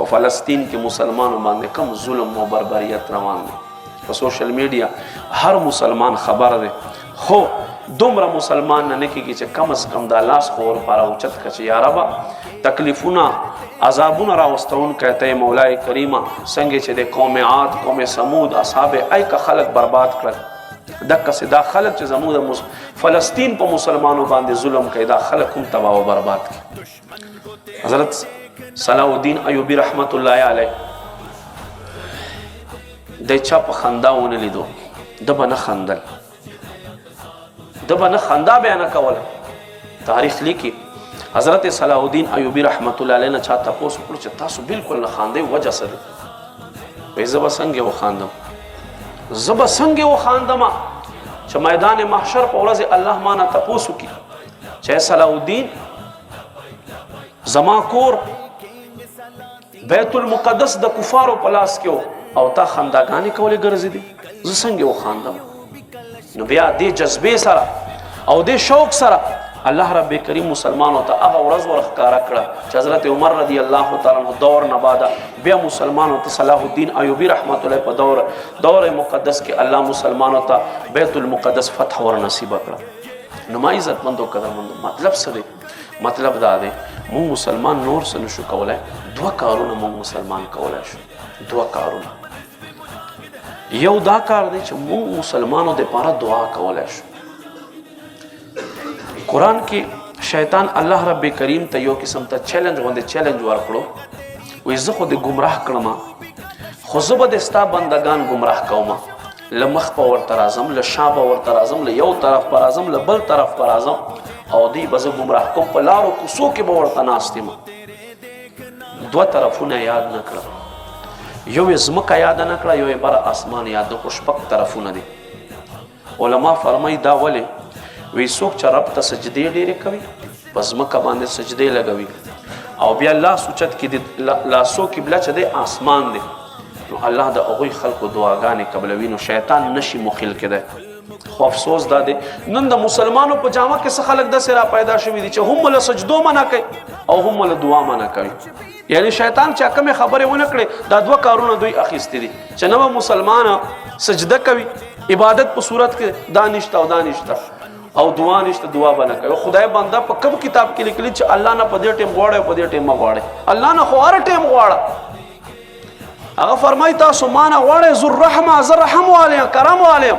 په فلسطین کې مسلمانو باندې کم ظلم او بربریت روان دی. په سوشل میډیا هر مسلمان خبر دی، خو دومره مسلمان نه کېږي چې کم از کم دا لاس خو ورپاره اوچت کړه چې یا ربه تکلیفونه عذابونه راوستونکی ته مولای کریمه څنګه چې د قوم عاد قوم ثمود اصحاب ایکه خلک برباد کړل، دقسې دا خلک چې زموږ د فلسطین په مسلمانو باندې ظلم کوي دا خلک هم تباه و برباد کړي. حضرت صلاح الدین ایوبی رحمت الله علیه د چا په خندا ونه لیدو، ده به نه خندل، ده به نه خندا بیا نه کوله. تاریخ لیکي حضرت صلاح الدین ایوبی رحمت الله علیه نه چا تپوس وکړو چې تاسو بالکل نه خاندئ، وجه څه ده؟ وایي زه به څنګه وخاندم، زه به څنګه وخاندم چې میدان محشر په ورځ الله ما نه تپوس وکړي چې صلاح الدین زما کور بیت المقدس د کفارو په لاس کې او تا خنداګانې کولې ګرځېدې، زه څنګه وخاندم؟ نو بیا دې جذبې سره او دې شوق سره الله رب کریم مسلمانو ته هغه ورځ ورښکاره کړه چې حضرت عمر رضی الله تعالی عنہ دور نه بعد بیا مسلمانو ته صلاح الدین ایوبی رحمت الله په دور مقدس کې الله مسلمانو ته بیت المقدس فتح ور نصیب کړه. نو ما عزتمندو قدرمندو مطلب څه دی؟ مطلب دا دی مونږ مسلمان نور څه نشو کولی، دوه کارونه مونږ مسلمان کولی شو، دوه کارونه. یو دا کار دی چې مونږ مسلمانو دپاره دعا کولی شو. قرآن کې شیطان الله رب کریم ته یو قسم ته چیلنج غوندې چیلنج ورکړو، وایي زه خو دې ګمراه کړم خو زه به د ستا بندګان ګمراه کوم، له مخ به ورته راځم، له شا به ورته راځم، له یو طرف به راځم، له بل طرف به راځم او دوی به زه ګمراه کوم، په لارو کوڅو کې به ورته ناست یم. دوه طرفونه یاد نه کړه، یو یې ځمکه یاد نه کړه، یو یې بره اسمان یاد نه کړه، شپږ طرفونه دي. علما فرمایي دا ولې؟ وی څوک چې رب ته سجدې ډېرې کوي په ځمکه باندې سجدې لګوي او بیا لاس اوچت کړي، د لاسو قبله چې دی آسمان دی، نو الله د هغوی خلکو دعاګانې قبلوي، نو شیطان نشي مخیل کېدی. خو افسوس دا دی نن د مسلمانو په جامه کې څه خلک داسې را پیدا شوي دي چې هم له سجدو منع کوي او هم له دعا منع کوي. یعنی شیطان چې کومې خبرې ونه کړې دا دوه کارونه دوی اخیستي دي چې نه به مسلمان سجده کوي، عبادت په صورت کې دا نشته او دا نشته او دعا نشته، دعا به نه کوي. خدای بنده په کوم کتاب کې لیکلي چې الله نه په دې ټیم غواړئ او په دې ټیم مه غواړئ، الله نه خو هر ټیم غواړه. هغه فرمایي تاسو ما نه غواړئ، زه رحم والیم، کرم والیم،